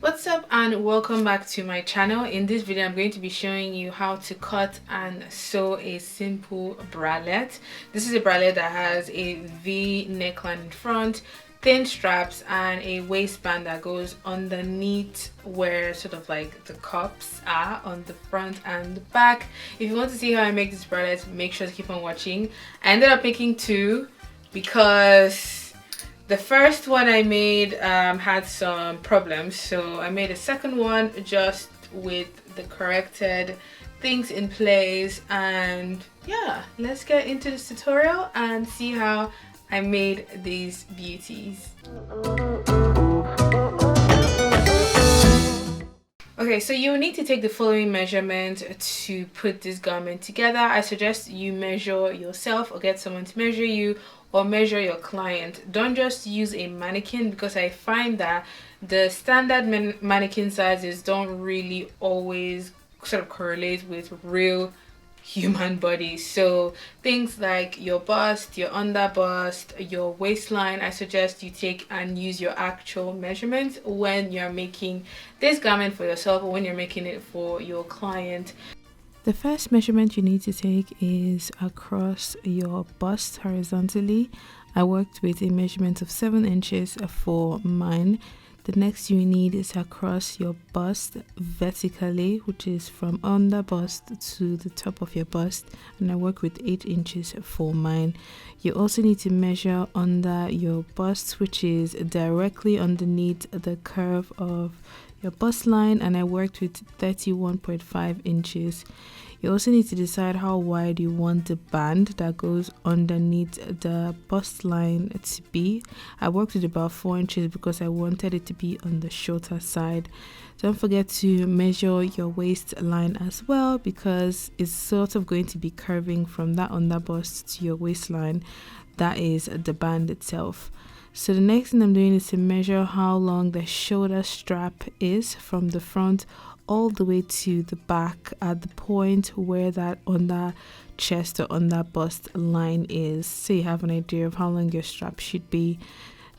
What's up and welcome back to my channel. In this video I'm going to be showing you how to cut and sew a simple bralette. This is a bralette that has a V neckline in front, thin straps, and a waistband that goes underneath where sort of like the cups are on the front and the back. If you want to see how I make this bralette, make sure to keep on watching. I ended up making two because the first one I made had some problems, so I made a second one just with the corrected things in place. And yeah, let's get into this tutorial and see how I made these beauties. Okay, so you need to take the following measurement to put this garment together. I suggest you measure yourself or get someone to measure you, or measure your client. Don't just use a mannequin, because I find that the standard mannequin sizes don't really always sort of correlate with real human bodies. So things like your bust, your under bust, your waistline, I suggest you take and use your actual measurements when you're making this garment for yourself or when you're making it for your client. The first measurement you need to take is across your bust horizontally. I worked with a measurement of 7 inches for mine. The next you need is across your bust vertically, which is from under bust to the top of your bust, and I work with 8 inches for mine. You also need to measure under your bust, which is directly underneath the curve of your bust line, and I worked with 31.5 inches. You also need to decide how wide you want the band that goes underneath the bust line to be. I worked with about 4 inches because I wanted it to be on the shorter side. Don't forget to measure your waistline as well, because it's sort of going to be curving from that under bust to your waistline. That is the band itself. So the next thing I'm doing is to measure how long the shoulder strap is from the front all the way to the back at the point where that under chest or under bust line is, so you have an idea of how long your strap should be.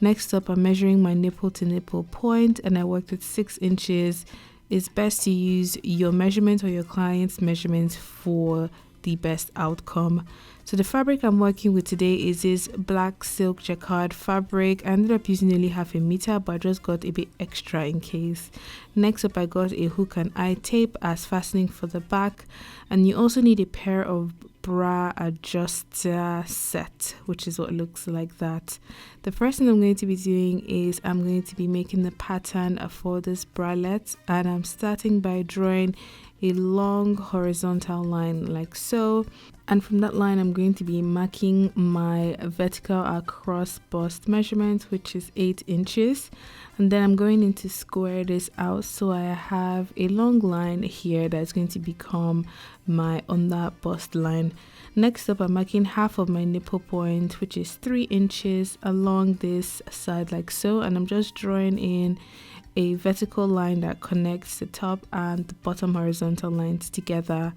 Next up, I'm measuring my nipple to nipple point, and I worked with 6 inches. It's best to use your measurement or your client's measurements for the best outcome. So the fabric I'm working with today is this black silk jacquard fabric. I ended up using nearly half a meter, but I just got a bit extra in case. Next up, I got a hook and eye tape as fastening for the back, and you also need a pair of bra adjuster set, which is what looks like that. The first thing I'm going to be doing is I'm going to be making the pattern for this bralette, and I'm starting by drawing a long horizontal line like so, and from that line I'm going to be marking my vertical across bust measurement, which is 8 inches, and then I'm going in to square this out so I have a long line here that's going to become my under bust line. Next up, I'm marking half of my nipple point, which is 3 inches along this side like so, and I'm just drawing in a vertical line that connects the top and the bottom horizontal lines together.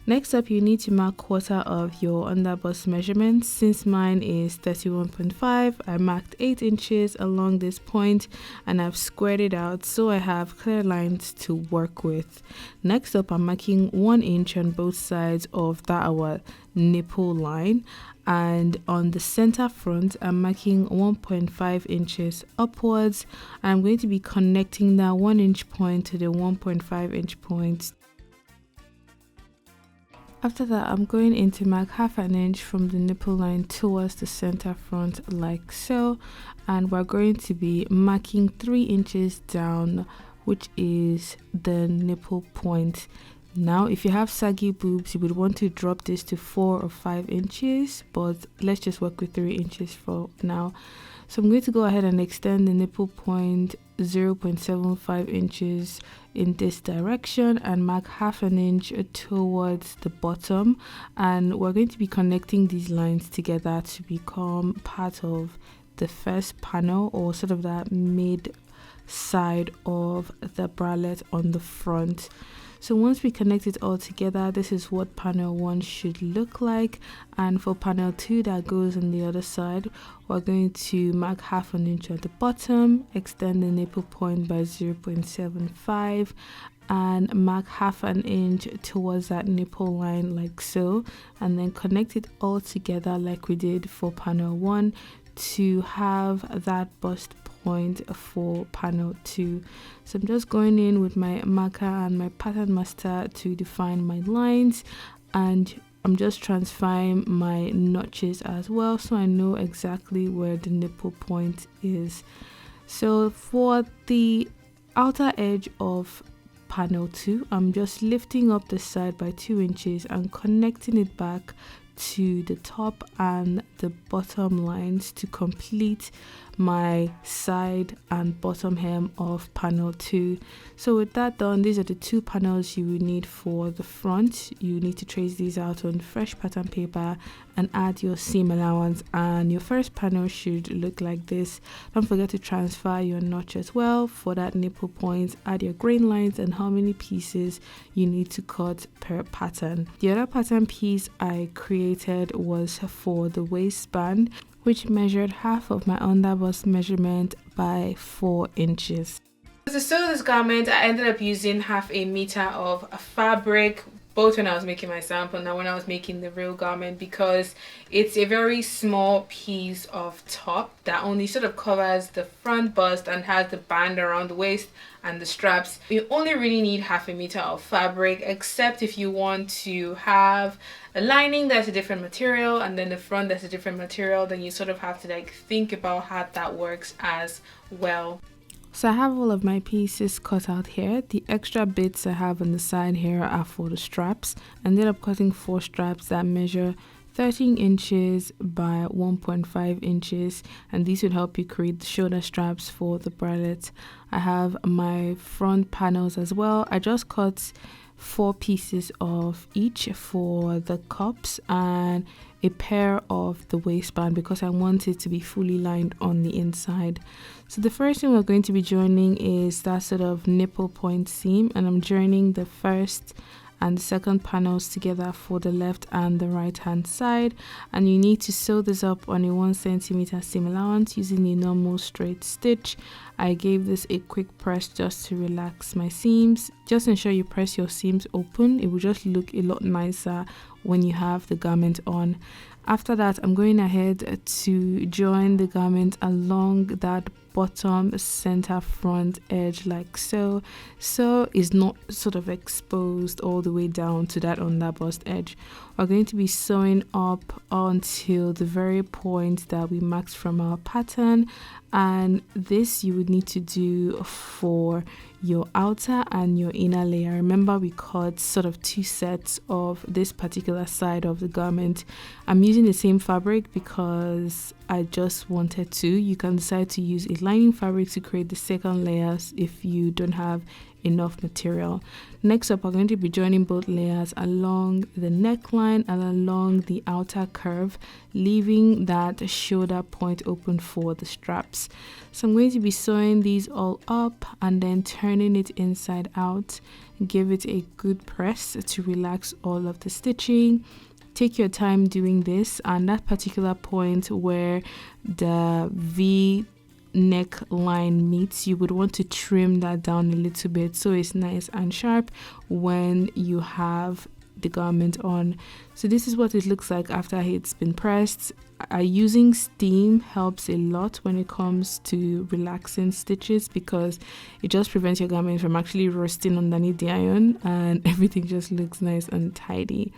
Next up, you need to mark quarter of your under bust measurement. Since mine is 31.5, I marked 8 inches along this point and I've squared it out so I have clear lines to work with. Next up, I'm marking 1 inch on both sides of that our nipple line, and on the center front I'm marking 1.5 inches upwards. I'm going to be connecting that 1 inch point to the 1.5 inch point. After that, I'm going in to mark half an inch from the nipple line towards the center front like so, and we're going to be marking 3 inches down, which is the nipple point. Now, if you have saggy boobs, you would want to drop this to 4 or 5 inches, but let's just work with 3 inches for now. So I'm going to go ahead and extend the nipple point 0.75 inches in this direction and mark half an inch towards the bottom, and we're going to be connecting these lines together to become part of the first panel, or sort of that mid side of the bralette on the front. So once we connect it all together, this is what panel 1 should look like. And for panel 2 that goes on the other side, we're going to mark 1/2 inch at the bottom, extend the nipple point by 0.75, and mark 1/2 inch towards that nipple line like so, and then connect it all together like we did for panel 1 to have that bust point for panel 2. So I'm just going in with my marker and my pattern master to define my lines, and I'm just transferring my notches as well so I know exactly where the nipple point is. So for the outer edge of panel 2, I'm just lifting up the side by 2 inches and connecting it back to the top and the bottom lines to complete my side and bottom hem of panel 2. So with that done, these are the 2 panels you will need for the front. You need to trace these out on fresh pattern paper and add your seam allowance, and your first panel should look like this. Don't forget to transfer your notch as well for that nipple point. Add your grain lines and how many pieces you need to cut per pattern. The other pattern piece I created was for the waistband, which measured 1/2 of my underbust measurement by 4 inches. To sew this garment, I ended up using 1/2 meter of fabric, both when I was making my sample and when I was making the real garment, because it's a very small piece of top that only sort of covers the front bust and has the band around the waist and the straps. You only really need 1/2 meter of fabric, except if you want to have a lining that's a different material and then the front that's a different material, then you sort of have to like think about how that works as well. So I have all of my pieces cut out here. The extra bits I have on the side here are for the straps. I ended up cutting 4 straps that measure 13 inches by 1.5 inches, and these would help you create the shoulder straps for the bralette. I have my front panels as well. I just cut 4 pieces of each for the cups and a pair of the waistband because I want it to be fully lined on the inside. So the first thing we're going to be joining is that sort of nipple point seam, and I'm joining the first and the second panels together for the left and the right hand side, and you need to sew this up on a 1 centimeter seam allowance using a normal straight stitch. I gave this a quick press just to relax my seams. Just ensure you press your seams open. It will just look a lot nicer when you have the garment on. After that, I'm going ahead to join the garment along that bottom center front edge like so is not sort of exposed all the way down to that underbust edge. We're going to be sewing up until the very point that we marked from our pattern, and this you would need to do for your outer and your inner layer. Remember, we cut sort of 2 sets of this particular side of the garment. I'm using the same fabric because I just wanted to. You can decide to use a lining fabric to create the second layers if you don't have enough material. Next up, we're going to be joining both layers along the neckline and along the outer curve, leaving that shoulder point open for the straps. So I'm going to be sewing these all up and then turning it inside out. Give it a good press to relax all of the stitching. Take your time doing this, and that particular point where the V neckline meets, you would want to trim that down a little bit so it's nice and sharp when you have the garment on. So this is what it looks like after it's been pressed. Using steam helps a lot when it comes to relaxing stitches because it just prevents your garment from actually roasting underneath the iron, and everything just looks nice and tidy.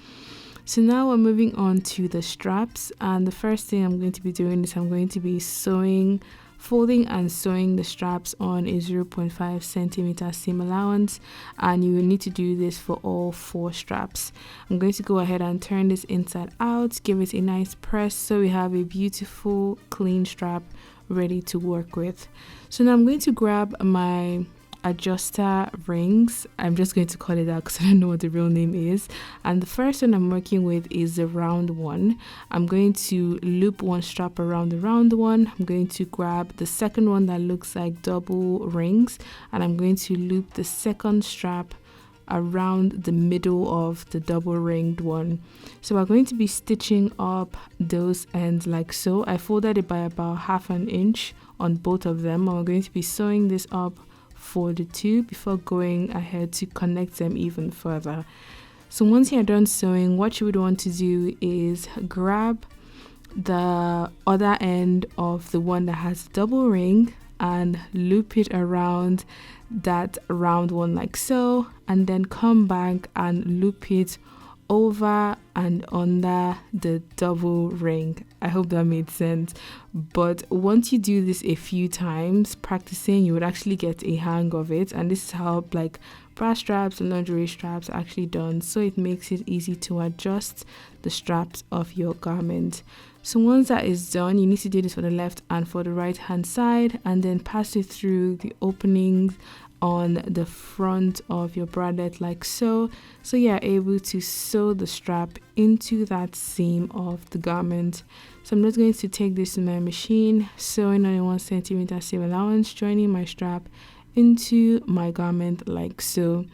So now we're moving on to the straps, and the first thing I'm going to be doing is I'm going to be folding and sewing the straps on a 0.5 centimeter seam allowance, and you will need to do this for all 4 straps. I'm going to go ahead and turn this inside out, give it a nice press so we have a beautiful clean strap ready to work with. So now I'm going to grab my adjuster rings. I'm just going to call it that because I don't know what the real name is, and the first one I'm working with is the round one. I'm going to loop one strap around the round one. I'm going to grab the second one that looks like double rings, and I'm going to loop the second strap around the middle of the double ringed one. So we're going to be stitching up those ends like so. I folded it by about 1/2 inch on both of them, and we're going to be sewing this up for the two before going ahead to connect them even further. So once you're done sewing, what you would want to do is grab the other end of the one that has double ring and loop it around that round one like so, and then come back and loop it over and under the double ring. I hope that made sense. But once you do this a few times practicing, you would actually get a hang of it, and this is how like bra straps and lingerie straps are actually done, so it makes it easy to adjust the straps of your garment. So once that is done, you need to do this for the left and for the right hand side, and then pass it through the openings on the front of your bralette like so, so you're able to sew the strap into that seam of the garment. So I'm just going to take this to my machine, sewing on a 1 centimeter seam allowance, joining my strap into my garment like so.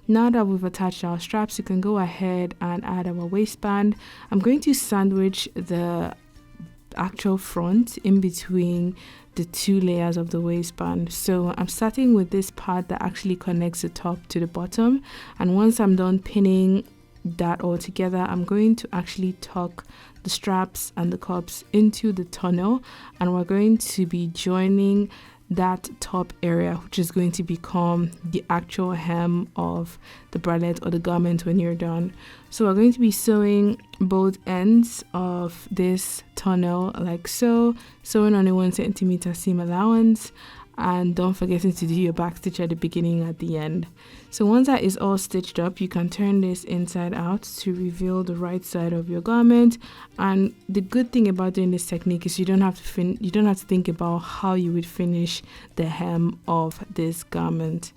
Now that we've attached our straps, you can go ahead and add our waistband. I'm going to sandwich the actual front in between the two layers of the waistband. So I'm starting with this part that actually connects the top to the bottom, and once I'm done pinning that all together, I'm going to actually tuck the straps and the cups into the tunnel, and we're going to be joining that top area, which is going to become the actual hem of the bralette or the garment when you're done. So we're going to be sewing both ends of this tunnel like so, sewing on a 1 centimeter seam allowance, and don't forget to do your back stitch at the beginning at the end. So once that is all stitched up, you can turn this inside out to reveal the right side of your garment. And the good thing about doing this technique is you don't have to think about how you would finish the hem of this garment.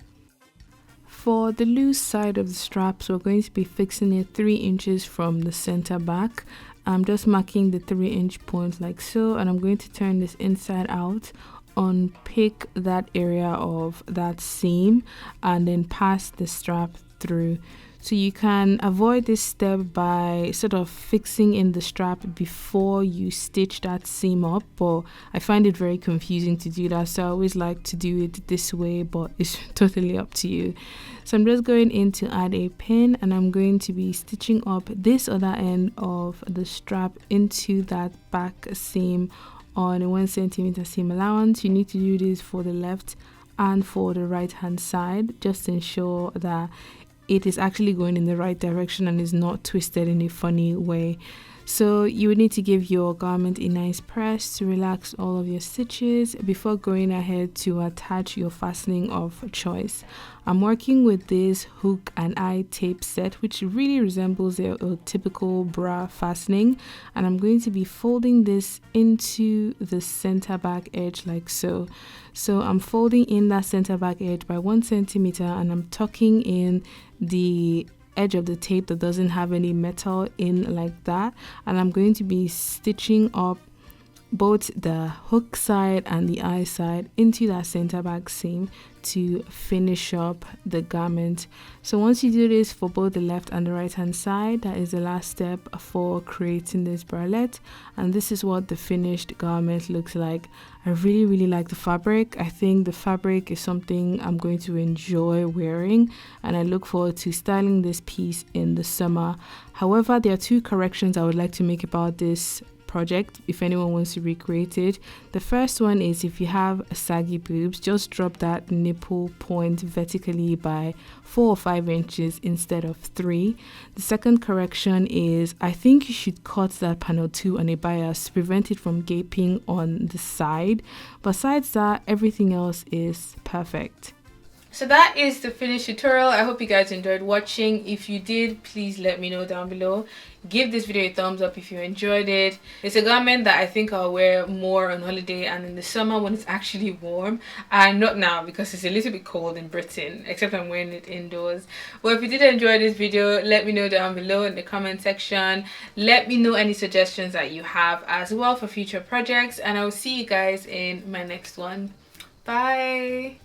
For the loose side of the straps, we're going to be fixing it 3 inches from the center back. I'm just marking the 3-inch point like so, and I'm going to turn this inside out, unpick that area of that seam, and then pass the strap through. So you can avoid this step by sort of fixing in the strap before you stitch that seam up, but I find it very confusing to do that, so I always like to do it this way, but it's totally up to you. So I'm just going in to add a pin, and I'm going to be stitching up this other end of the strap into that back seam on a 1 centimeter seam allowance. You need to do this for the left and for the right hand side, just to ensure that it is actually going in the right direction and is not twisted in a funny way. So you would need to give your garment a nice press to relax all of your stitches before going ahead to attach your fastening of choice. I'm working with this hook and eye tape set, which really resembles a typical bra fastening, and I'm going to be folding this into the center back edge like so. So I'm folding in that center back edge by 1 centimeter, and I'm tucking in the edge of the tape that doesn't have any metal in like that, and I'm going to be stitching up both the hook side and the eye side into that center back seam to finish up the garment. So once you do this for both the left and the right hand side, that is the last step for creating this bralette, and this is what the finished garment looks like. I really like the fabric. I think the fabric is something I'm going to enjoy wearing, and I look forward to styling this piece in the summer. However, there are 2 corrections I would like to make about this project if anyone wants to recreate it. The first one is, if you have saggy boobs, just drop that nipple point vertically by 4 or 5 inches instead of 3. The second correction is, I think you should cut that panel 2 on a bias to prevent it from gaping on the side. Besides that, everything else is perfect. So that is the finished tutorial. I hope you guys enjoyed watching. If you did, please let me know down below. Give this video a thumbs up if you enjoyed it. It's a garment that I think I'll wear more on holiday and in the summer when it's actually warm, and not now because it's a little bit cold in Britain, except I'm wearing it indoors. Well, if you did enjoy this video, let me know down below in the comment section. Let me know any suggestions that you have as well for future projects, and I will see you guys in my next one. Bye.